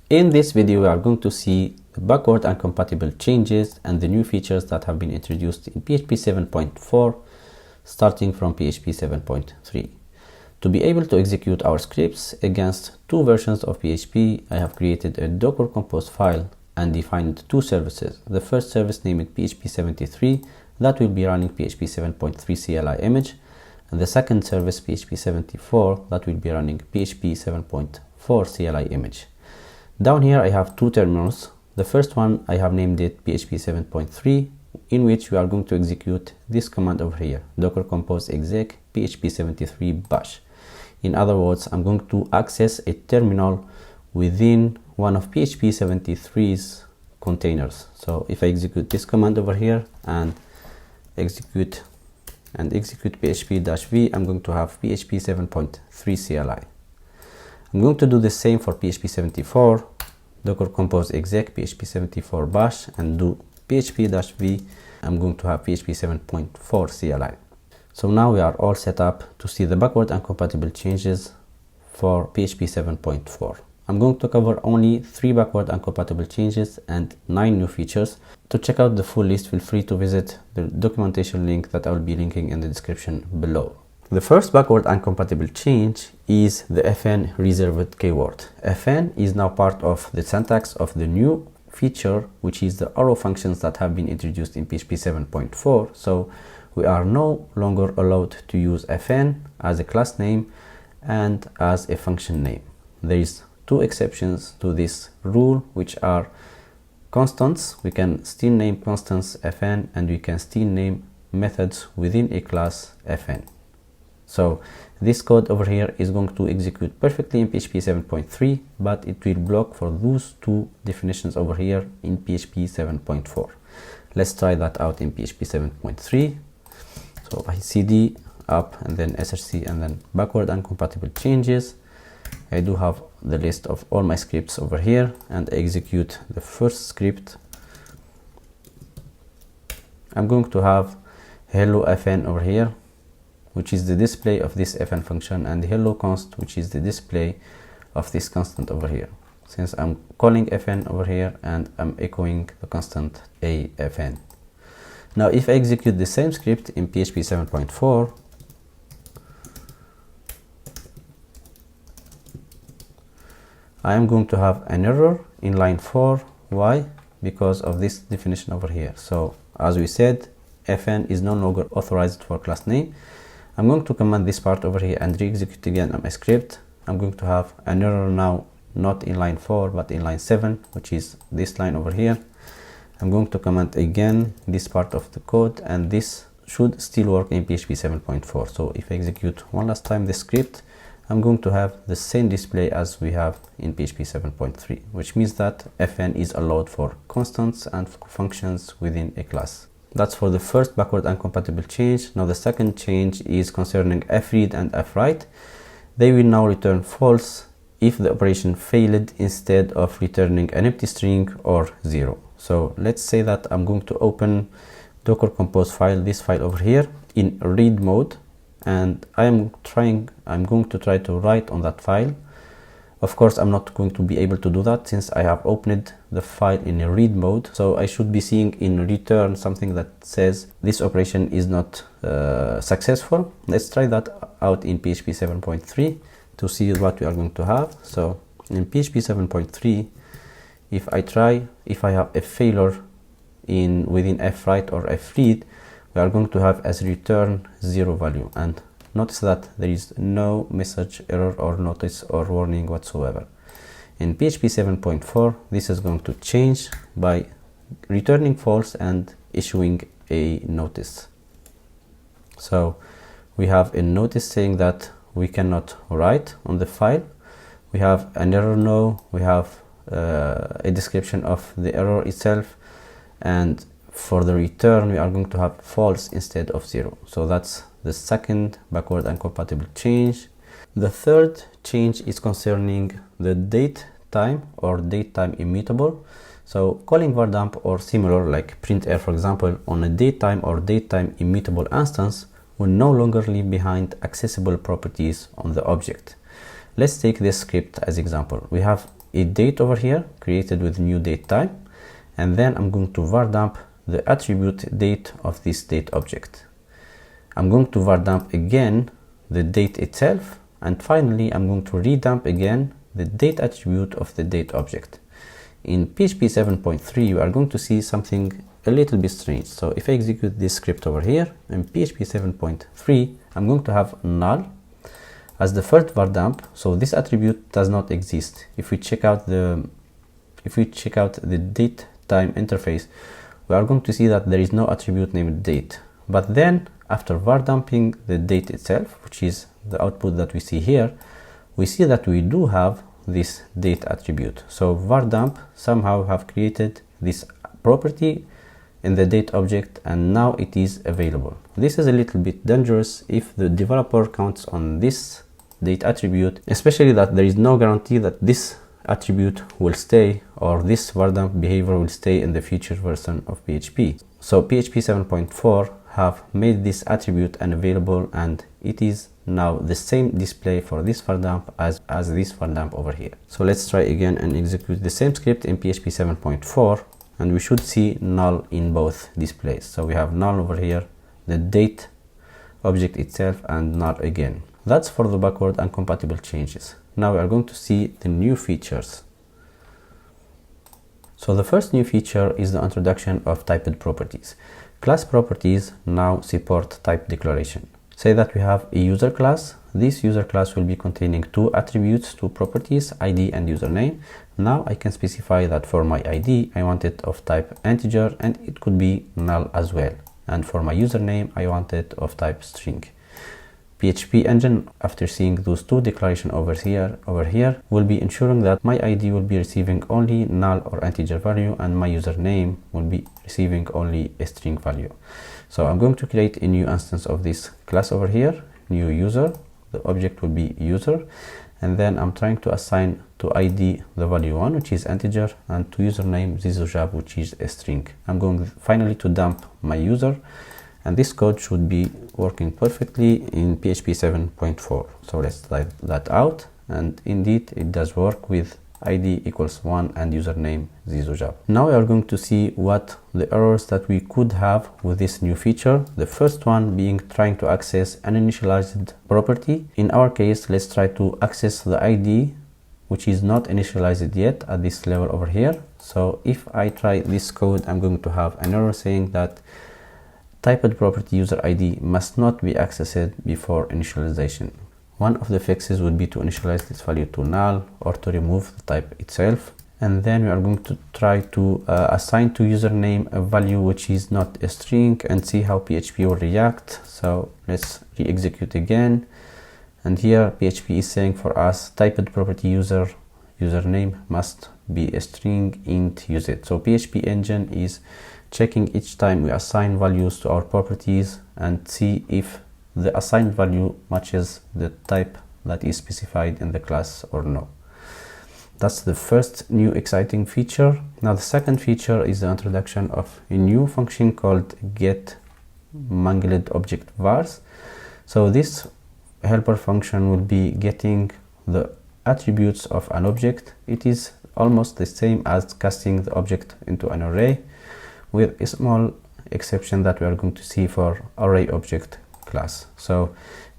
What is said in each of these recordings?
In this video, we are going to see the backward and compatible changes and the new features that have been introduced in PHP 7.4 starting from PHP 7.3. To be able to execute our scripts against two versions of PHP, I have created a Docker Compose file and defined two services. The first service named PHP 73 that will be running PHP 7.3 CLI image, and the second service PHP 74 that will be running PHP 7.4 CLI image. Down here I have two terminals. The first one I have named it PHP 7.3, in which we are going to execute this command over here, docker compose exec php 73 bash. In other words, I'm going to access a terminal within one of PHP 73's containers. So if I execute this command over here and execute php-v, I'm going to have PHP 7.3 CLI. I'm going to do the same for PHP 74, docker compose exec PHP 74 bash, and do php-v. I'm going to have PHP 7.4 CLI. So now we are all set up to see the backward and compatible changes for PHP 7.4. I'm going to cover only 3 backward and compatible changes and 9 new features. To check out the full list, feel free to visit the documentation link that I will be linking in the description below. The first backward and compatible change is the fn reserved keyword. Fn is now part of the syntax of the new feature, which is the arrow functions that have been introduced in PHP 7.4. So we are no longer allowed to use fn as a class name and as a function name. There is 2 exceptions to this rule, which are constants. We can still name constants fn, and we can still name methods within a class fn. So this code over here is going to execute perfectly in PHP 7.3, but it will block for those 2 definitions over here in PHP 7.4. Let's try that out in PHP 7.3. So if I cd up and then src and then backward and compatible changes, I do have the list of all my scripts over here, and I execute the first script. I'm going to have hello fn over here, which is the display of this fn function, and hello const, which is the display of this constant over here, since I'm calling fn over here and I'm echoing the constant afn. Now if I execute the same script in PHP 7.4, I am going to have an error in line 4. Why? Because of this definition over here. So as we said, fn is no longer authorized for class name. I'm going to command this part over here and re-execute again on my script. I'm going to have an error now, not in line 4 but in line 7, which is this line over here. I'm going to command again this part of the code, and this should still work in PHP 7.4. So if I execute one last time the script, I'm going to have the same display as we have in PHP 7.3, which means that fn is allowed for constants and for functions within a class. That's for the first backward and compatible change. Now the second change is concerning fread and fwrite. They will now return false if the operation failed, instead of returning an empty string or 0. So let's say that I'm going to open docker compose file, this file over here, in read mode, and I'm going to try to write on that file. Of course, I'm not going to be able to do that since I have opened the file in a read mode. So I should be seeing in return something that says this operation is not successful. Let's try that out in PHP 7.3 to see what we are going to have. So in PHP 7.3, if I have a failure within fwrite or fread, we are going to have as return 0 value, and notice that there is no message error or notice or warning whatsoever. In PHP 7.4, this is going to change by returning false and issuing a notice. So we have a notice saying that we cannot write on the file. We have an error no, we have a description of the error itself, and for the return we are going to have false instead of 0. So that's the second backward and compatible change. The third change is concerning the date time or date time immutable. So calling var dump or similar like printf, for example, on a datetime or datetime immutable instance will no longer leave behind accessible properties on the object. Let's take this script as example. We have a date over here created with new date type, and then I'm going to var dump the attribute date of this date object. I'm going to var dump again the date itself, and finally I'm going to redump again the date attribute of the date object. In PHP 7.3 you are going to see something a little bit strange. So if I execute this script over here in PHP 7.3, I'm going to have null as the first var dump, so this attribute does not exist. If we check out the date time interface, we are going to see that there is no attribute named date. But then after var dumping the date itself, which is the output that we see here, we see that we do have this date attribute. So var dump somehow have created this property in the date object, and now it is available. This is a little bit dangerous if the developer counts on this date attribute, especially that there is no guarantee that this attribute will stay or this var dump behavior will stay in the future version of PHP. So PHP 7.4 have made this attribute unavailable, and it is now the same display for this var dump as this var dump over here. So let's try again and execute the same script in PHP 7.4, and we should see null in both displays. So we have null over here, the date object itself, and null again. That's for the backward and compatible changes. Now we are going to see the new features. So the first new feature is the introduction of typed properties. Class properties now support type declaration. Say that we have a user class. This user class will be containing two attributes, two properties, ID and username. Now I can specify that for my ID I want it of type integer, and it could be null as well. And for my username I want it of type string. PHP engine, after seeing those two declarations over here, will be ensuring that my ID will be receiving only null or integer value, and my username will be receiving only a string value. So I'm going to create a new instance of this class over here, new user. The object will be user, and then I'm trying to assign to ID the value 1, which is integer, and to username zizojab, which is a string. I'm going finally to dump my user, and this code should be working perfectly in PHP 7.4. So let's try that out, and indeed it does work with ID equals 1 and username zizojab. Now we are going to see what the errors that we could have with this new feature. The first one being trying to access an initialized property. In our case, let's try to access the ID which is not initialized yet at this level over here. So if I try this code, I'm going to have an error saying that typed property user ID must not be accessed before initialization. One of the fixes would be to initialize this value to null or to remove the type itself. And then we are going to try to assign to username a value which is not a string and see how PHP will react. So let's re-execute again. And here PHP is saying for us typed property username must be a string int use it. So PHP engine is checking each time we assign values to our properties and see if the assigned value matches the type that is specified in the class or no. That's the first new exciting feature. Now the second feature is the introduction of a new function called get mangled object vars. So this helper function will be getting the attributes of an object. It is almost the same as casting the object into an array, with a small exception that we are going to see for array object class. So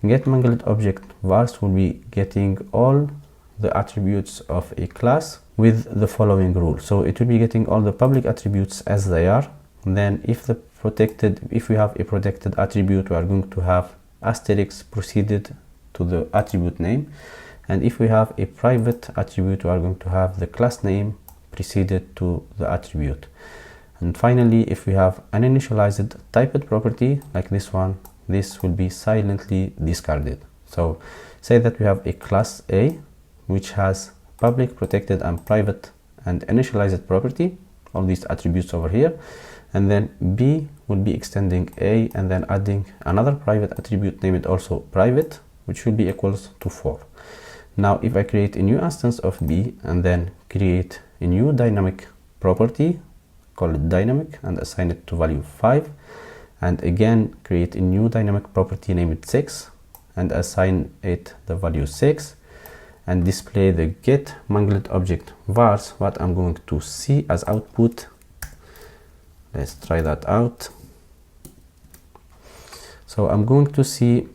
get mangled object vars will be getting all the attributes of a class with the following rule. So it will be getting all the public attributes as they are. Then if we have a protected attribute, we are going to have asterisk preceded to the attribute name, and if we have a private attribute, we are going to have the class name preceded to the attribute. And finally, if we have an initialized typed property like this one, this will be silently discarded. So say that we have a class A which has public, protected and private and initialized property, all these attributes over here, and then B will be extending A and then adding another private attribute named also private, which will be equals to 4. Now if I create a new instance of B and then create a new dynamic property, call it dynamic and assign it to value 5, and again create a new dynamic property named 6 and assign it the value 6, and display the get mangled object vars, what I'm going to see as output, let's try that out. So I'm going to see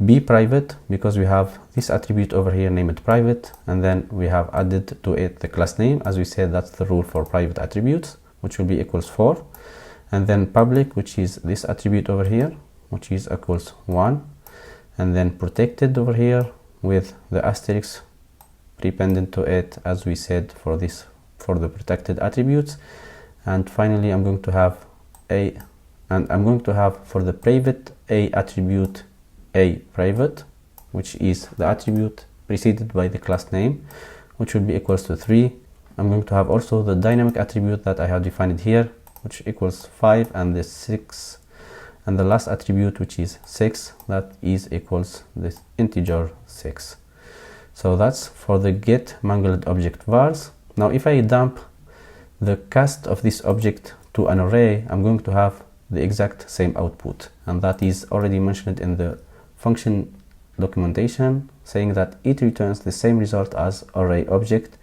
be private, because we have this attribute over here named private, and then we have added to it the class name. As we said, that's the rule for private attributes, which will be equals 4, and then public, which is this attribute over here, which is equals 1, and then protected over here with the asterisk prependent to it, as we said, for the protected attributes. And finally I'm going to have for the private a attribute a private, which is the attribute preceded by the class name, which will be equals to 3. I'm going to have also the dynamic attribute that I have defined here, which equals 5, and the 6, and the last attribute, which is 6, that is equals this integer 6. So that's for the get mangled object vars. Now if I dump the cast of this object to an array, I'm going to have the exact same output, and that is already mentioned in the function documentation, saying that it returns the same result as array object,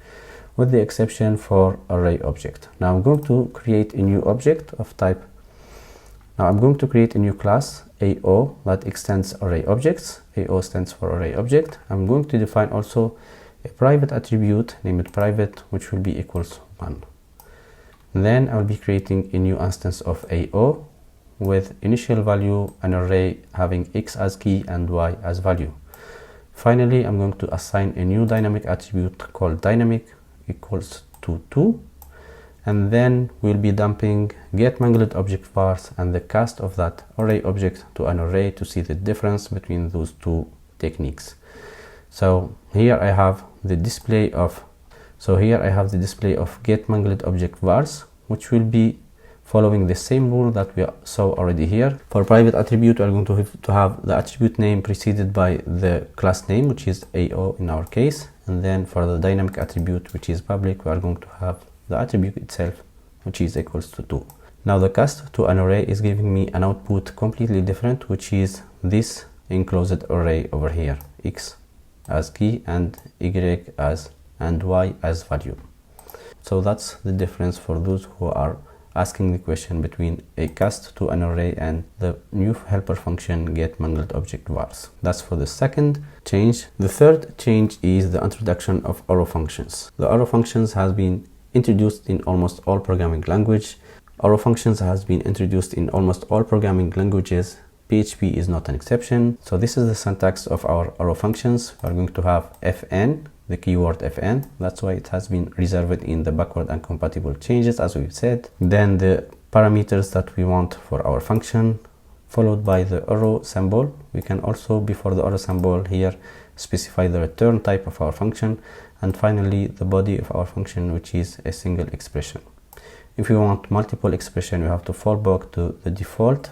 with the exception for array object. Now I'm going to create a new object of type, now I'm going to create a new class AO that extends array objects. AO stands for array object. I'm going to define also a private attribute named private, which will be equals 1. Then I'll be creating a new instance of AO with initial value an array having x as key and y as value. Finally, I'm going to assign a new dynamic attribute called dynamic equals to 2, and then we'll be dumping get mangled object vars and the cast of that array object to an array to see the difference between those two techniques. So here I have the display of get mangled object vars, which will be following the same rule that we saw already here. For private attribute, we're going to have the attribute name preceded by the class name, which is AO in our case, and then for the dynamic attribute, which is public, we are going to have the attribute itself, which is equals to 2. Now the cast to an array is giving me an output completely different, which is this enclosed array over here, x as key and y as and y as value. So that's the difference for those who are asking the question between a cast to an array and the new helper function get mangled object vars. That's for the second change. The third change is the introduction of arrow functions. The arrow functions has been introduced in almost all programming language. Arrow functions has been introduced in almost all programming languages. PHP is not an exception. So this is the syntax of our arrow functions. We are going to have fn, the keyword fn, that's why it has been reserved in the backward and compatible changes, as we've said. Then the parameters that we want for our function, followed by the arrow symbol. We can also, before the arrow symbol here, specify the return type of our function, and finally the body of our function, which is a single expression. If we want multiple expression, we have to fall back to the default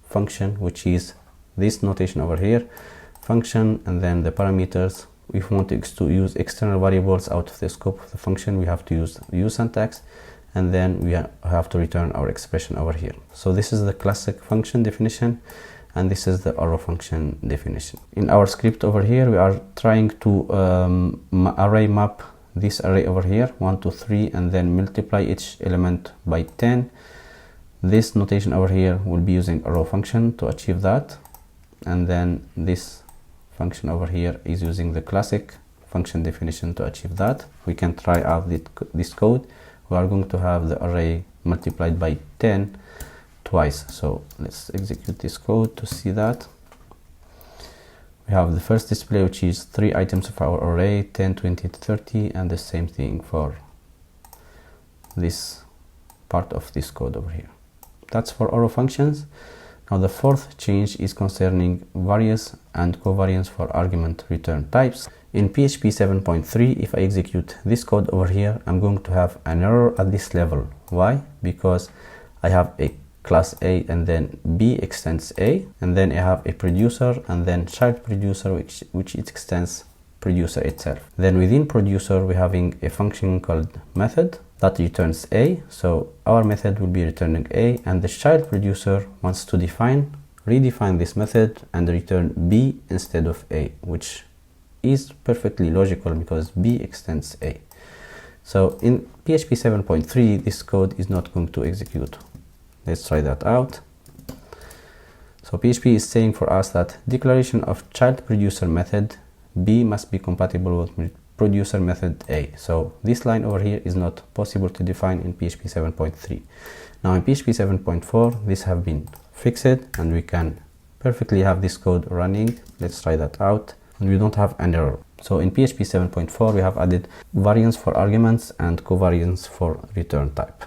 function, which is this notation over here, function, and then the parameters. If we want to use external variables out of the scope of the function, we have to use use syntax, and then we have to return our expression over here. So this is the classic function definition, and this is the arrow function definition. In our script over here, we are trying to array map this array over here 1 to 3, and then multiply each element by 10. This notation over here will be using arrow function to achieve that, and then this function over here is using the classic function definition to achieve that. We can try out this code. We are going to have the array multiplied by 10 twice. So let's execute this code to see that. We have the first display, which is 3 items of our array, 10, 20, 30, and the same thing for this part of this code over here. That's for arrow functions. Now the fourth change is concerning variance and covariance for argument return types. In PHP 7.3, if I execute this code over here, I'm going to have an error at this level. Why? Because I have a class A and then B extends A, and then I have a producer and then child producer which it extends producer itself. Then within producer we're having a function called method that returns A, so our method will be returning A, and the child producer wants to redefine this method and return B instead of A, which is perfectly logical because B extends A. So in PHP 7.3, this code is not going to execute. Let's try that out. So PHP is saying for us that declaration of child producer method B must be compatible with producer method A. So this line over here is not possible to define in PHP 7.3. Now in PHP 7.4, this have been fixed and we can perfectly have this code running. Let's try that out, and we don't have an error. So in PHP 7.4, we have added variance for arguments and covariance for return type.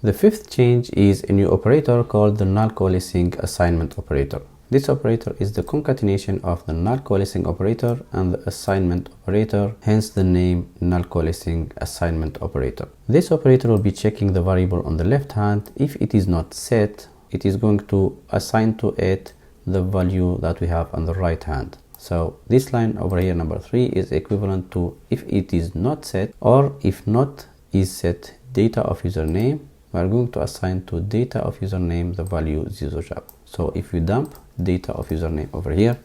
The fifth change is a new operator called the null coalescing assignment operator. This operator is the concatenation of the null coalescing operator and the assignment operator, hence the name null coalescing assignment operator. This operator will be checking the variable on the left hand. If it is not set, it is going to assign to it the value that we have on the right hand. So this line over here, number 3, is equivalent to if it is not set, or if not is set data of username, we are going to assign to data of username the value zizojab. So if we dump data of username over here,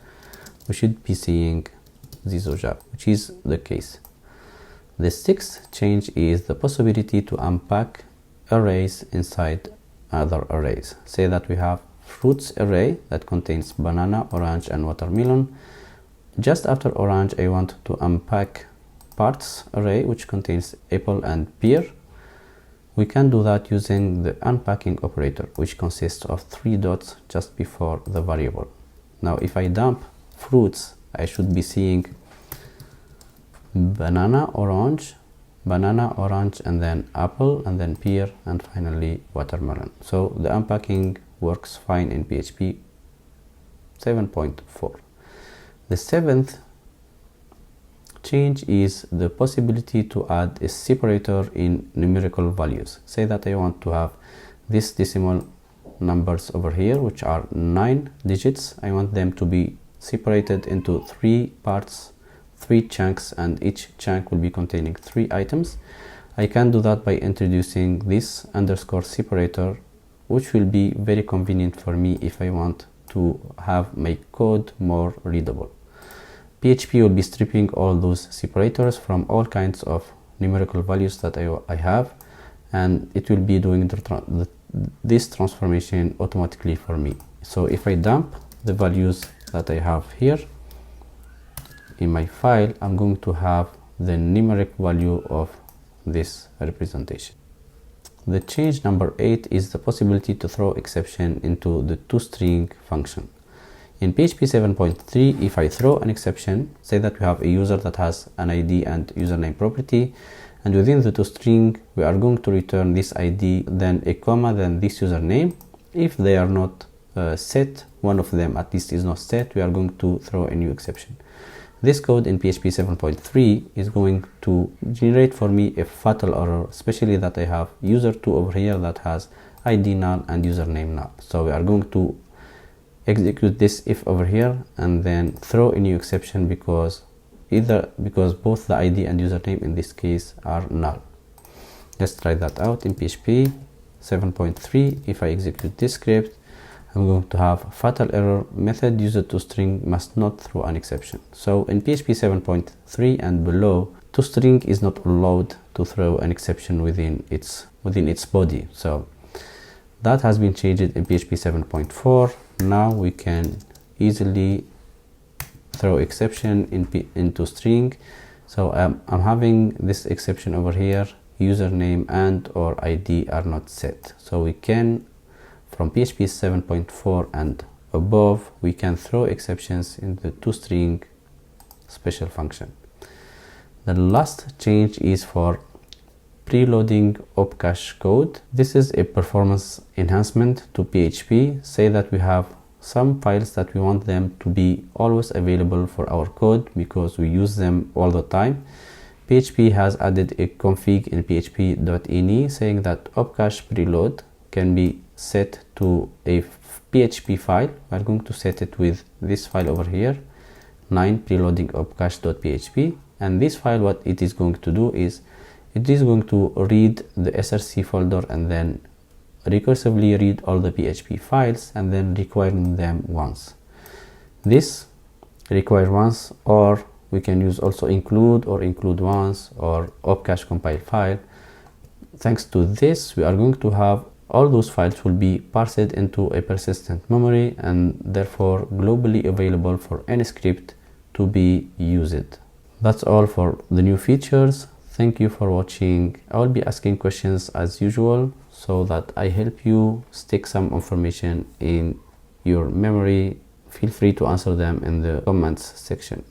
we should be seeing zizojab, which is the case. The sixth change is the possibility to unpack arrays inside other arrays. Say that we have fruits array that contains banana, orange and watermelon. Just after orange, I want to unpack parts array which contains apple and pear. We can do that using the unpacking operator, which consists of 3 dots just before the variable. Now if I dump fruits, I should be seeing banana, orange, and then apple, and then pear, and finally watermelon. So the unpacking works fine in PHP 7.4. The seventh change is the possibility to add a separator in numerical values. Say that I want to have these decimal numbers over here, which are 9 digits. I want them to be separated into 3 parts, 3 chunks, and each chunk will be containing 3 items. I can do that by introducing this underscore separator, which will be very convenient for me if I want to have my code more readable. PHP will be stripping all those separators from all kinds of numerical values that I have, and it will be doing this transformation automatically for me. So if I dump the values that I have here in my file, I'm going to have the numeric value of this representation. The change number 8 is the possibility to throw exception into the toString function. In PHP 7.3, if I throw an exception, say that we have a user that has an ID and username property, and within the toString we are going to return this ID, then a comma, then this username. If they are not set, one of them at least is not set, we are going to throw a new exception. This code in PHP 7.3 is going to generate for me a fatal error, especially that I have user2 over here that has ID null and username null. So we are going to execute this if over here and then throw a new exception because both the ID and username in this case are null. Let's try that out in PHP 7.3. If I execute this script, I'm going to have fatal error, method user2string must not throw an exception. So in PHP 7.3 and below, toString is not allowed to throw an exception within its body. So that has been changed in PHP 7.4. Now we can easily throw exception in toString. So I'm having this exception over here, username and or ID are not set. So we can, from PHP 7.4 and above, we can throw exceptions in the toString special function. The last change is for preloading opcache code. This is a performance enhancement to PHP. Say that we have some files that we want them to be always available for our code because we use them all the time. PHP has added a config in php.ini saying that opcache preload can be set to a PHP file. We are going to set it with this file over here, 9 preloading opcache.php, and this file, what it is going to do is it is going to read the src folder and then recursively read all the PHP files and then requiring them once. this require once, or we can use also include or include once or opcache compile file. Thanks to this, we are going to have all those files will be parsed into a persistent memory and therefore globally available for any script to be used. That's all for the new features. Thank you for watching. I will be asking questions as usual so that I help you stick some information in your memory. Feel free to answer them in the comments section.